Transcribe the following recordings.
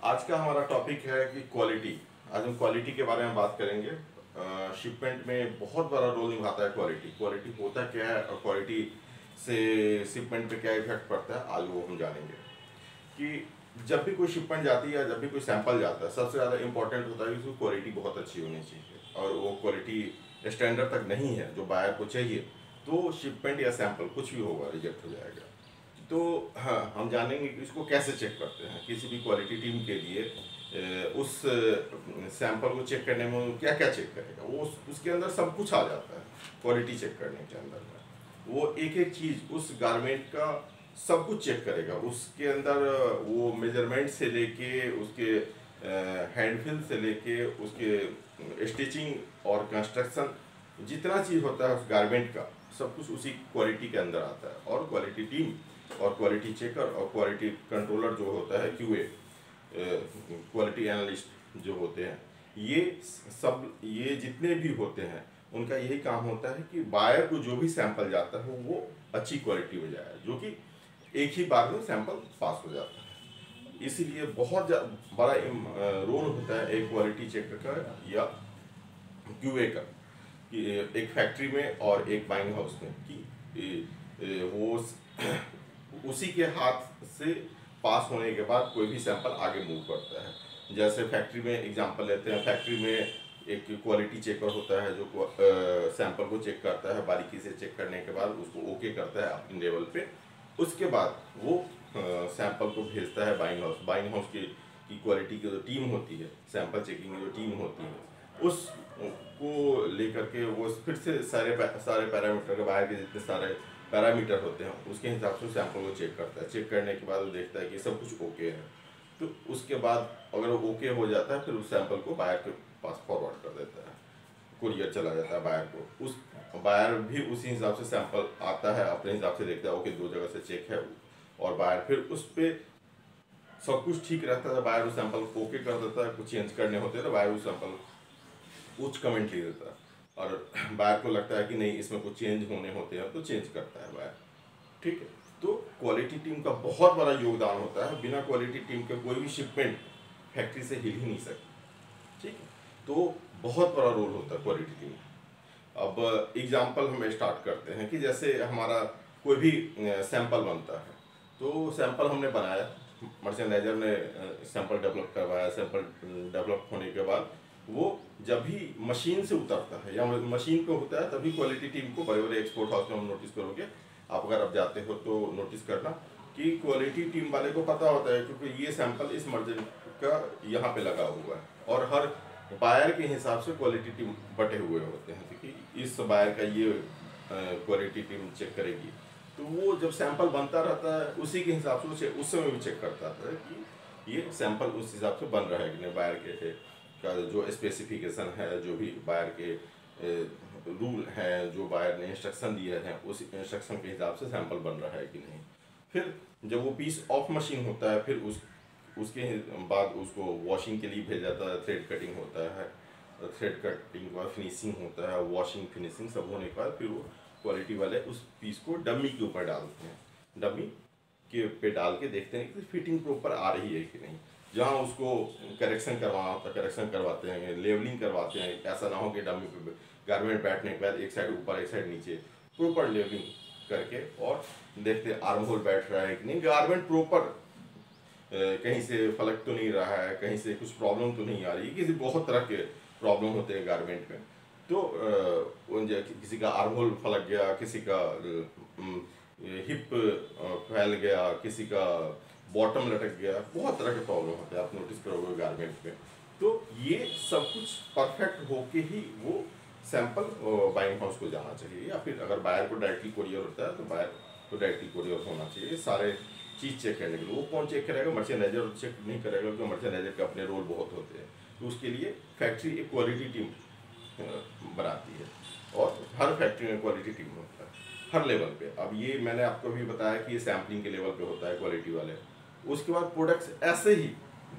आज का हमारा टॉपिक है कि क्वालिटी। आज हम क्वालिटी के बारे में बात करेंगे। शिपमेंट में बहुत बड़ा रोल निभाता है क्वालिटी। क्वालिटी होता क्या है और क्वालिटी से शिपमेंट पे क्या इफेक्ट पड़ता है, आज वो हम जानेंगे। कि जब भी कोई शिपमेंट जाती है या जब भी कोई सैंपल जाता है, सबसे ज़्यादा इंपॉर्टेंट होता है कि उसकी क्वालिटी बहुत अच्छी होनी चाहिए, और वो क्वालिटी स्टैंडर्ड तक नहीं है जो बायर को चाहिए, तो शिपमेंट या सैंपल कुछ भी होगा, रिजेक्ट हो जाएगा। तो हाँ, हम जानेंगे कि इसको कैसे चेक करते हैं। किसी भी क्वालिटी टीम के लिए उस सैंपल को चेक करने में वो क्या क्या चेक करेगा, वो उसके अंदर सब कुछ आ जाता है। क्वालिटी चेक करने के अंदर में वो एक एक चीज़ उस गारमेंट का सब कुछ चेक करेगा। उसके अंदर वो मेजरमेंट से लेके उसके हैंडफिल से लेके उसके स्टिचिंग और कंस्ट्रक्शन, जितना चीज़ होता है उस गारमेंट का, सब कुछ उसी क्वालिटी के अंदर आता है। और क्वालिटी टीम और क्वालिटी चेकर और क्वालिटी कंट्रोलर जो होता है, क्यूए, क्वालिटी एनालिस्ट जो होते हैं, ये जितने भी होते हैं, उनका यही काम होता है कि बायर को जो भी सैंपल जाता है वो अच्छी क्वालिटी हो जाए, जो कि एक ही बार में सैंपल पास हो जाता है। इसीलिए बहुत बड़ा रोल होता है एक क्वालिटी चेकर का या क्यूए का, कि एक फैक्ट्री में और एक बाइंग हाउस में, कि वो उसी के हाथ से पास होने के बाद कोई भी सैंपल आगे मूव करता है। जैसे फैक्ट्री में एग्जांपल लेते हैं, फैक्ट्री में एक क्वालिटी चेकर होता है जो सैंपल को चेक करता है, बारीकी से चेक करने के बाद उसको ओके करता है अपने लेवल पे। उसके बाद वो सैंपल को भेजता है बाइंग हाउस की क्वालिटी की जो टीम होती है, सैंपल चेकिंग की जो टीम होती है, उसको लेकर के वो फिर से सारे पैरामीटर के, बाहर के जितने सारे पैरामीटर होते हैं उसके हिसाब से सैंपल को चेक करता है। चेक करने के बाद वो देखता है कि सब कुछ ओके है, तो उसके बाद अगर वो ओके हो जाता है फिर उस सैंपल को बायर के पास फॉरवर्ड कर देता है, कुरियर चला जाता है बायर को। उस बायर भी उसी हिसाब से सैंपल आता है, अपने हिसाब से देखता है ओके दो जगह से चेक है, और बायर फिर उस पर सब कुछ ठीक रहता है। बायर उस सैंपल को ओके कर देता है। कुछ चेंज करने होते हैं तो बायर उस सैंपल कुछ कमेंट ले देता है, और बायर को लगता है कि नहीं इसमें कुछ चेंज होने होते हैं तो चेंज करता है बायर। ठीक है, तो क्वालिटी टीम का बहुत बड़ा योगदान होता है। बिना क्वालिटी टीम के कोई भी शिपमेंट फैक्ट्री से हिल ही नहीं सकती। ठीक है, तो बहुत बड़ा रोल होता है क्वालिटी टीम। अब एग्जाम्पल हम स्टार्ट करते हैं कि जैसे हमारा कोई भी सैंपल बनता है, तो सैंपल हमने बनाया, मर्चेंडाइजर ने सैंपल डेवलप करवाया। सैंपल डेवलप होने के बाद वो जब भी मशीन से उतरता है या मशीन पे होता है, तभी क्वालिटी टीम को, बड़े बड़े एक्सपोर्ट हाउस में हम नोटिस करोगे, आप अगर अब जाते हो तो नोटिस करना कि क्वालिटी टीम वाले को पता होता है क्योंकि ये सैंपल इस मर्जन का यहाँ पे लगा हुआ है, और हर बायर के हिसाब से क्वालिटी टीम बटे हुए होते हैं कि इस बायर का ये क्वालिटी टीम चेक करेगी। तो वो जब सैंपल बनता रहता है उसी के हिसाब से उस समय भी चेक करता है कि ये सैंपल उस हिसाब से बन रहा है कि नहीं, बायर के का जो स्पेसिफिकेशन है, जो भी बायर के रूल हैं, जो बायर ने इंस्ट्रक्शन दिए हैं, उस इंस्ट्रक्शन के हिसाब से सैंपल बन रहा है कि नहीं। फिर जब वो पीस ऑफ मशीन होता है, फिर उसके बाद उसको वॉशिंग के लिए भेजा जाता है। थ्रेड कटिंग होता है, थ्रेड कटिंग के बाद फिनिशिंग होता है, वॉशिंग फिनिशिंग सब होने के बाद फिर वो क्वालिटी वाले उस पीस को डमी के ऊपर डालते हैं। डमी के पे डाल के देखते हैं कि फिटिंग प्रॉपर आ रही है कि नहीं। जहाँ उसको करेक्शन करवाना होता है करेक्शन करवाते हैं, लेवलिंग करवाते हैं। ऐसा ना हो कि डमी पे गारमेंट बैठने के बाद एक साइड ऊपर एक साइड नीचे, प्रॉपर लेवलिंग करके और देखते हैं आर्म होल बैठ रहा है कि नहीं, गारमेंट प्रॉपर, कहीं से फलक तो नहीं रहा है, कहीं से कुछ प्रॉब्लम तो नहीं आ रही है। किसी बहुत तरह के प्रॉब्लम होते हैं गारमेंट में, तो किसी का आर्म होल फलक गया, किसी का हिप फैल गया, किसी का बॉटम लटक गया, बहुत तरह के प्रॉब्लम होते हैं, आप नोटिस करोगे गारमेंट में। तो ये सब कुछ परफेक्ट होके ही वो सैंपल बाइंग हाउस को जाना चाहिए, या फिर अगर बायर को डायरेक्टली कोरियर होता है तो बायर को डायरेक्टली कोरियर होना चाहिए। सारे चीज़ चेक करने के लिए वो कौन चेक करेगा? मर्चेंडाइजर चेक नहीं करेगा, क्योंकि मर्चेंडाइजर के अपने रोल बहुत होते हैं। तो उसके लिए फैक्ट्री एक क्वालिटी टीम बनाती है, और हर फैक्ट्री में क्वालिटी टीम होता है हर लेवल पे। अब ये मैंने आपको भी बताया कि ये सैम्पलिंग के लेवल पे होता है क्वालिटी वाले। उसके बाद प्रोडक्ट्स ऐसे ही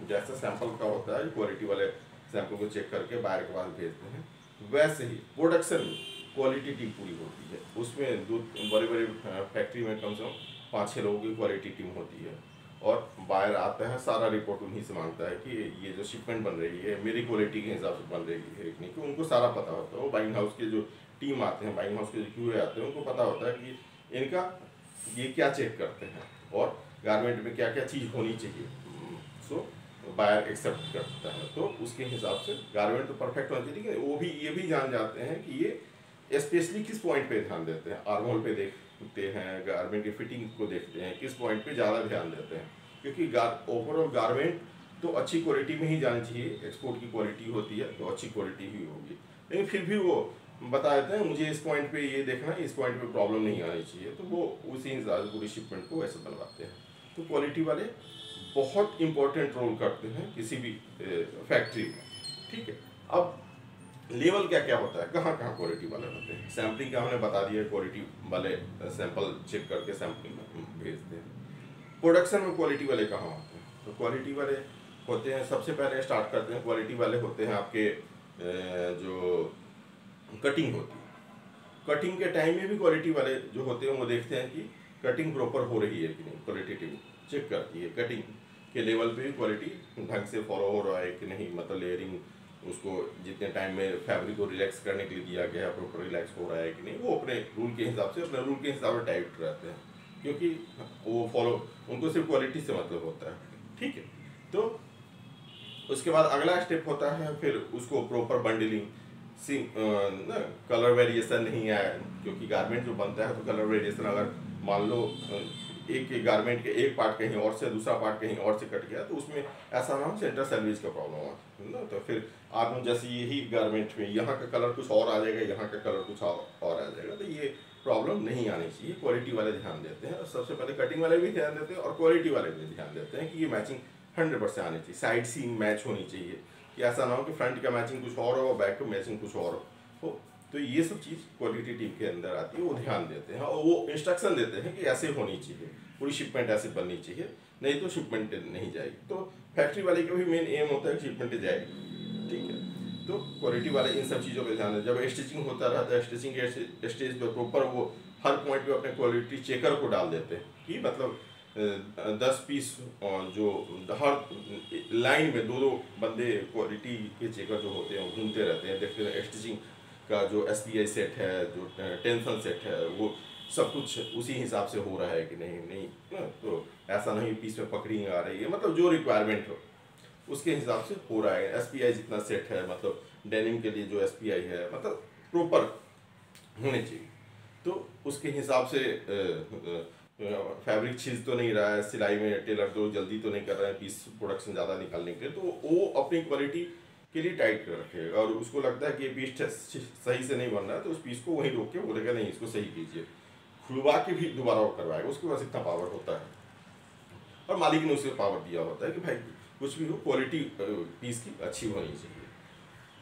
जैसा सैंपल का होता है, क्वालिटी वाले सैंपल को चेक करके बाहर के पास भेजते हैं, वैसे ही प्रोडक्शन क्वालिटी टीम पूरी होती है। उसमें दो बड़े बड़े फैक्ट्री में कम से कम 5-6 लोगों की क्वालिटी टीम होती है, और बायर आता है, सारा रिपोर्ट उन्हीं से मांगता है कि ये जो शिपमेंट बन रही है मेरी क्वालिटी के हिसाब से बन रही है कि नहीं, कि उनको सारा पता होता है। वो बाइंग हाउस के जो टीम आते हैं, बाइंग हाउस के जो क्यूए आते हैं, उनको पता होता है कि इनका ये क्या चेक करते हैं और गारमेंट में क्या क्या चीज़ होनी चाहिए। सो बायर एक्सेप्ट करता है, तो उसके हिसाब से गारमेंट तो परफेक्ट होना चाहिए। लेकिन वो भी ये भी जान जाते हैं कि ये स्पेशली किस पॉइंट पे ध्यान देते हैं, आर्म होल पे देखते हैं, गारमेंट की फिटिंग को देखते हैं, किस पॉइंट पे ज़्यादा ध्यान देते हैं। क्योंकि ओवरऑल गारमेंट तो अच्छी क्वालिटी में ही जानी चाहिए, एक्सपोर्ट की क्वालिटी होती है तो अच्छी क्वालिटी ही होगी। लेकिन फिर भी वो बता देते हैं मुझे इस पॉइंट पे ये देखना है, इस पॉइंट पे प्रॉब्लम नहीं आनी चाहिए, तो वो उसी हिसाब से पूरी शिपमेंट को वैसे बनवाते हैं। तो क्वालिटी वाले बहुत इंपॉर्टेंट रोल करते हैं किसी भी फैक्ट्री में, ठीक है। अब लेवल क्या क्या होता है, कहाँ कहाँ क्वालिटी वाले होते हैं। सैम्पलिंग का हमने बता दिया, क्वालिटी वाले सैंपल चेक करके सैम्पलिंग में भेजते हैं। प्रोडक्शन में क्वालिटी वाले कहाँ होते हैं, तो क्वालिटी वाले होते हैं, सबसे पहले स्टार्ट करते हैं, क्वालिटी वाले होते हैं आपके जो कटिंग होती है। कटिंग के टाइम में भी क्वालिटी वाले जो होते हैं वो देखते हैं कि कटिंग प्रॉपर हो रही है कि नहीं, क्वालिटेटिव चेक करती है। कटिंग के लेवल पे भी क्वालिटी ढंग से फॉलो हो रहा है कि नहीं, मतलब लेयरिंग उसको जितने टाइम में फैब्रिक को रिलैक्स करने के लिए दिया गया है प्रॉपर रिलैक्स हो रहा है कि नहीं, वो अपने रूल के हिसाब से टाइट रहते हैं, क्योंकि वो फॉलो, उनको सिर्फ क्वालिटी से मतलब होता है, ठीक है। तो उसके बाद अगला स्टेप होता है फिर उसको प्रॉपर बंडलिंग, कलर वेरिएशन नहीं आया, क्योंकि गारमेंट जो बनता है तो कलर वेरिएशन अगर मान लो एक गारमेंट के एक पार्ट कहीं और से दूसरा पार्ट कहीं और से कट गया तो उसमें ऐसा ना हो सेंटर सर्विस का प्रॉब्लम हो ना, तो फिर आप जैसे यही गारमेंट में यहाँ का कलर कुछ और आ जाएगा, यहाँ का कलर कुछ और आ जाएगा, तो ये प्रॉब्लम नहीं आनी चाहिए। क्वालिटी वाले ध्यान देते हैं, और सबसे पहले कटिंग वाले भी ध्यान देते हैं और क्वालिटी वाले भी ध्यान देते हैं कि ये मैचिंग 100% आनी चाहिए, साइड सीम मैच होनी चाहिए, कि ऐसा ना हो कि फ्रंट का मैचिंग कुछ और हो, बैक का मैचिंग कुछ और हो। तो ये सब चीज़ क्वालिटी टीम के अंदर आती है, वो ध्यान देते हैं और वो इंस्ट्रक्शन देते हैं कि ऐसे होनी चाहिए, पूरी शिपमेंट ऐसे बननी चाहिए, नहीं तो शिपमेंट नहीं जाएगी। तो फैक्ट्री वाले का भी मेन एम होता है कि शिपमेंट जाएगी, ठीक है। तो क्वालिटी वाले इन सब चीज़ों पर ध्यान दें। जब स्टिचिंग होता रहता है, स्टिचिंग के स्टेज पर प्रॉपर वो हर पॉइंट पे अपने क्वालिटी चेकर को डाल देते हैं कि मतलब 10 पीस जो हर लाइन में दो बंदे क्वालिटी के चेकर जो होते हैं घूमते रहते हैं, देखते हैं स्टिचिंग का जो SPI सेट है, जो टेंशन सेट है, वो सब कुछ उसी हिसाब से हो रहा है कि नहीं ना, तो ऐसा नहीं पीस में पकड़िंग आ रही है, मतलब जो रिक्वायरमेंट हो उसके हिसाब से हो रहा है। SPI जितना सेट है, मतलब डेनिम के लिए जो SPI है, मतलब प्रॉपर होने चाहिए। तो उसके हिसाब से फैब्रिक छीज तो नहीं रहा है, सिलाई में टेलर तो जल्दी तो नहीं कर रहे हैं पीस प्रोडक्शन ज़्यादा निकालने के लिए, तो वो अपनी क्वालिटी के लिए टाइट कर रखेगा। और उसको लगता है कि ये पीस सही से नहीं बन रहा है तो उस पीस को वहीं रोक के बोलेगा नहीं इसको सही कीजिए, खुलवा के भी दोबारा वो करवाएगा, उसके पास इतना पावर होता है और मालिक ने उसे पावर दिया होता है कि भाई कुछ भी हो क्वालिटी पीस की अच्छी होनी चाहिए।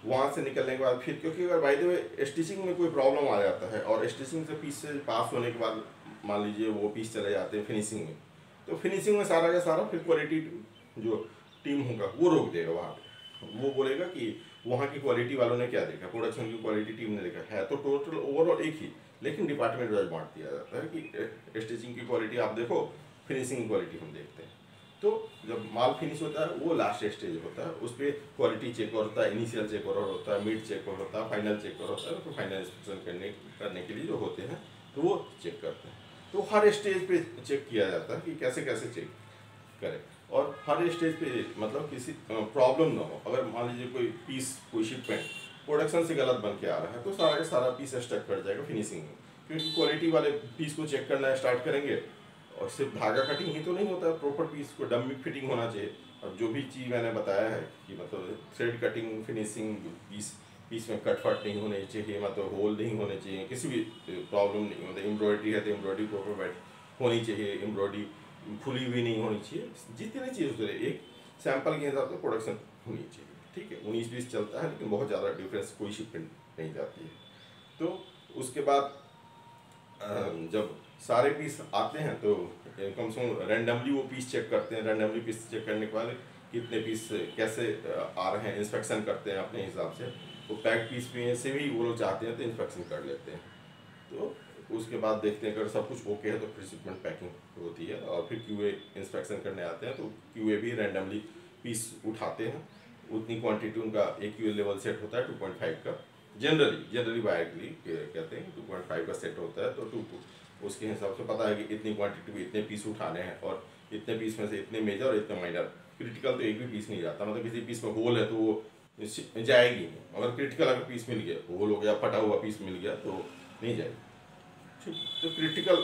वहाँ से निकलने के बाद फिर, क्योंकि अगर बाय द वे स्टिचिंग में कोई प्रॉब्लम आ जाता है और स्टिचिंग से पीस से पास होने के बाद मान लीजिए वो पीस चले जाते हैं फिनिशिंग में, तो फिनिशिंग में सारा का सारा फिर क्वालिटी जो टीम होगा वो रोक देगा वहाँ पे। वो बोलेगा कि वहाँ की क्वालिटी वालों ने क्या देखा, प्रोडक्शन की क्वालिटी टीम ने देखा है, तो टोटल ओवरऑल एक ही, लेकिन डिपार्टमेंट वाइज बांट दिया जाता है कि स्टिचिंग की क्वालिटी आप देखो, फिनिशिंग की क्वालिटी हम देखते हैं। तो जब माल फिनिश होता है वो लास्ट स्टेज होता है, उस पर क्वालिटी चेक होता है, इनिशियल चेक होता है, मिड चेक होता है, फाइनल चेक होता है, तो फाइनल इंस्पेक्शन करने के लिए जो होते हैं तो वो चेक करते हैं। तो हर स्टेज पे चेक किया जाता है कि कैसे कैसे चेक करें, और हर स्टेज पे मतलब किसी प्रॉब्लम ना हो। अगर मान लीजिए कोई पीस, कोई शिपमेंट प्रोडक्शन से गलत बन के आ रहा है तो सारा का सारा पीस स्टक कर जाएगा फिनिशिंग में, क्योंकि क्वालिटी वाले पीस को चेक करना स्टार्ट करेंगे। और सिर्फ धागा कटिंग ही तो नहीं होता है, प्रॉपर पीस को डमी फिटिंग होना चाहिए। और जो भी चीज़ मैंने बताया है कि मतलब थ्रेड कटिंग, फिनिशिंग, पीस में कटफट नहीं होने चाहिए, मतलब होल नहीं होने चाहिए, किसी भी प्रॉब्लम नहीं, मतलब एम्ब्रॉयडरी है तो एम्ब्रॉयडरी प्रॉपर बैठ होनी चाहिए, एम्ब्रॉयडरी खुली हुई नहीं होनी चाहिए, जितनी चीज़ होती है एक सैंपल के हिसाब से प्रोडक्शन होनी चाहिए, ठीक है। 19-20 चलता है लेकिन बहुत ज़्यादा डिफरेंस कोई शिपमेंट नहीं जाती है। तो उसके बाद जब सारे पीस आते हैं तो कम से कम रैंडमली वो पीस चेक करते हैं, रैंडमली पीस चेक करने के बाद कितने पीस कैसे आ रहे हैं इंस्पेक्शन करते हैं अपने हिसाब से। वो पैक पीस में से भी वो लोग चाहते हैं तो इंस्पेक्शन कर लेते हैं। तो उसके बाद देखते हैं अगर सब कुछ ओके है तो फिर शिपमेंट पैकिंग होती है और फिर क्यूए इंस्पेक्शन करने आते हैं, तो क्यूए भी रैंडमली पीस उठाते हैं, उतनी क्वांटिटी उनका एक क्यूए लेवल सेट होता है 2.5 का, जनरली वायरली कहते हैं 2.5 का सेट होता है, तो 2 उसके हिसाब से पता है कि इतनी क्वांटिटी में इतने पीस उठाने हैं और इतने पीस में से इतने मेजर और इतने माइनर। क्रिटिकल तो एक भी पीस नहीं जाता, मतलब किसी पीस में होल है तो वो जाएगी नहीं, अगर क्रिटिकल अगर पीस मिल गया, होल हो गया, फटा हुआ पीस मिल गया तो नहीं जाएगी। ठीक, तो क्रिटिकल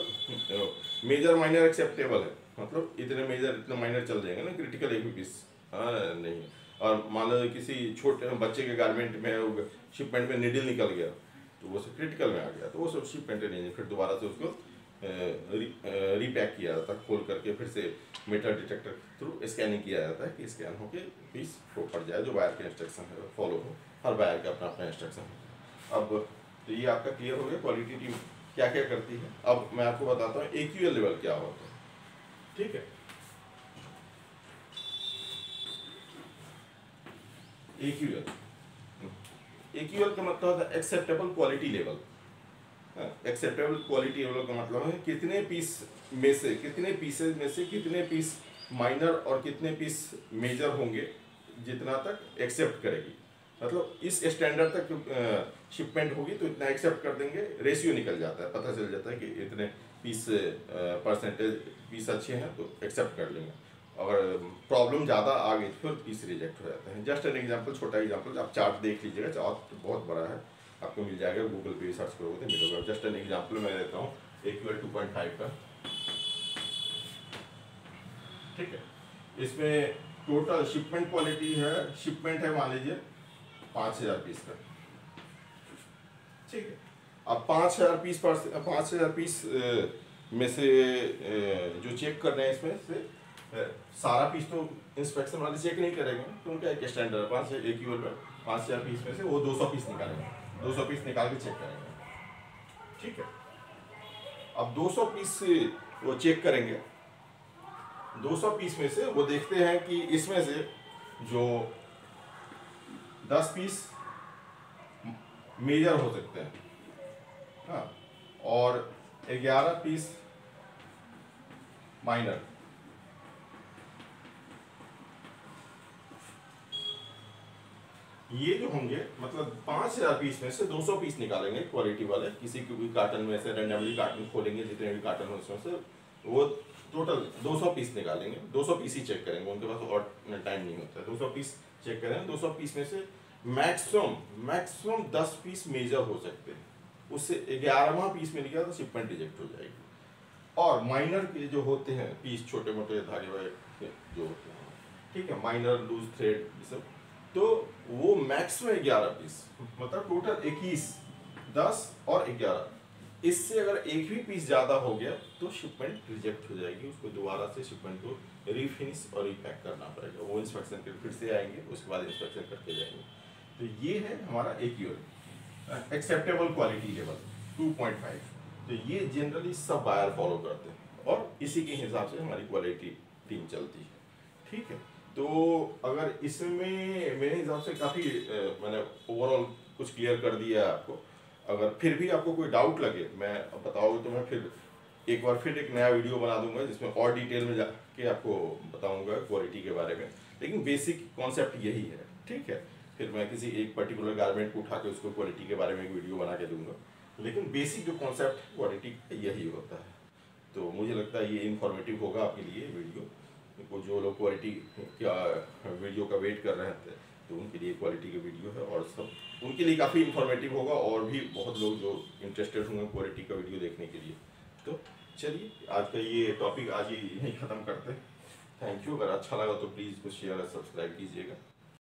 मेजर माइनर एक्सेप्टेबल है, मतलब इतने मेजर इतने माइनर चल जाएंगे ना, क्रिटिकल एक भी पीस नहीं। और मान लो किसी छोटे बच्चे के गारमेंट में शिपमेंट में निडल निकल गया तो वो सब क्रिटिकल में आ गया, तो वो सब शिपमेंट नहीं है, फिर दोबारा से उसको रीपैक किया जाता है, खोल करके फिर से मेटल डिटेक्टर थ्रू स्कैनिंग किया जाता है कि स्कैन होकर पीस पड़ जाए, जो वायर के इंस्ट्रक्शन है फॉलो हो, हर वायर का अपना अपना इंस्ट्रक्शन है। अब तो ये आपका क्लियर हो गया क्वालिटी टीम क्या क्या करती है। अब मैं आपको बताता हूँ AQL लेवल क्या होता है। ठीक है, AQL का मतलब होता है acceptable quality level. Acceptable quality level का मतलब है कितने पीस में से, कितने पीसेज में से कितने पीस माइनर और कितने पीस मेजर होंगे जितना तक एक्सेप्ट करेगी, मतलब इस स्टैंडर्ड तक शिपमेंट होगी तो इतना एक्सेप्ट कर देंगे, रेशियो निकल जाता है, पता चल जाता है कि इतने पीस परसेंटेज पीस अच्छे हैं तो एक्सेप्ट कर लेंगे, अगर प्रॉब्लम ज़्यादा आ गई तो फिर पीस रिजेक्ट हो जाते हैं। जस्ट एन एग्जांपल, छोटा एग्जांपल, आप चार्ट देख लीजिएगा, चार्ट बहुत बड़ा है, आपको मिल जाएगा, गूगल पे सर्च करोगे तो मिलेगा। जस्ट एन एग्जांपल मैं देता हूँ AQL 2.5 का। ठीक है, इसमें टोटल शिपमेंट क्वालिटी है, शिपमेंट है मान लीजिए 5000 पीस का। ठीक है, अब 5000 पीस में से जो चेक कर रहे हैं इसमें से सारा पीस तो इंस्पेक्शन वाले चेक नहीं करेंगे, तो उनका एक स्टैंडर्ड है 5 AQL में 5000 पीस में से वो 200 पीस निकालेंगे, 200 पीस निकाल के चेक करेंगे। ठीक है, अब 200 पीस वो चेक करेंगे, 200 पीस में से वो देखते हैं कि इसमें से जो 10 पीस मेजर हो सकते हैं, हाँ, और 11 पीस माइनर। ये जो होंगे मतलब 5000 पीस में से 200 पीस निकालेंगे क्वालिटी वाले, किसी की भी कार्टन में से रैंडमली कार्टन खोलेंगे, जितने भी कार्टन हो उसमें से वो टोटल 200 पीस निकालेंगे, 200 पीस ही चेक करेंगे, उनके पास और टाइम नहीं होता है, 200 पीस चेक करेंगे। 200 पीस में से मैक्सिमम 10 पीस मेजर हो सकते हैं, उससे 11वां पीस मिल गया तो शिपमेंट रिजेक्ट हो जाएगी। और माइनर के जो होते हैं पीस, छोटे मोटे धागे वाले जो होते हैं, ठीक है, माइनर लूज थ्रेड ये सब, तो वो मैक्सिमम 11 पीस, मतलब टोटल 21, 10 और 11, इससे अगर एक भी पीस ज़्यादा हो गया तो शिपमेंट रिजेक्ट हो जाएगी, उसको दोबारा से शिपमेंट को रीफिनिश और रीपैक करना पड़ेगा, वो इंस्पेक्शन के फिर से आएंगे, उसके बाद इंस्पेक्शन करके जाएंगे। तो ये है हमारा AQL एक्सेप्टेबल क्वालिटी लेवल 2.5। तो ये जनरली सब बायर फॉलो करते हैं और इसी के हिसाब से हमारी क्वालिटी टीम चलती है। ठीक है, तो अगर इसमें मेरे हिसाब से काफ़ी मैंने ओवरऑल कुछ क्लियर कर दिया है आपको। अगर फिर भी आपको कोई डाउट लगे, मैं बताओगे तो मैं फिर एक बार फिर एक नया वीडियो बना दूंगा जिसमें और डिटेल में जाके आपको बताऊंगा क्वालिटी के बारे में, लेकिन बेसिक कॉन्सेप्ट यही है। ठीक है, फिर मैं किसी एक पर्टिकुलर गारमेंट को उठा के उसको क्वालिटी के बारे में एक वीडियो बना के दूंगा, लेकिन बेसिक जो कॉन्सेप्ट क्वालिटी यही होता है। तो मुझे लगता है ये इन्फॉर्मेटिव होगा आपके लिए वीडियो, को जो लोग क्वालिटी का वीडियो का वेट कर रहे थे तो उनके लिए क्वालिटी का वीडियो है, और सब उनके लिए काफ़ी इन्फॉर्मेटिव होगा, और भी बहुत लोग जो इंटरेस्टेड होंगे क्वालिटी का वीडियो देखने के लिए। तो चलिए आज का ये टॉपिक आज ही यहीं ख़त्म करते हैं। Thank you. अगर अच्छा लगा तो प्लीज़ कुछ शेयर और सब्सक्राइब कीजिएगा।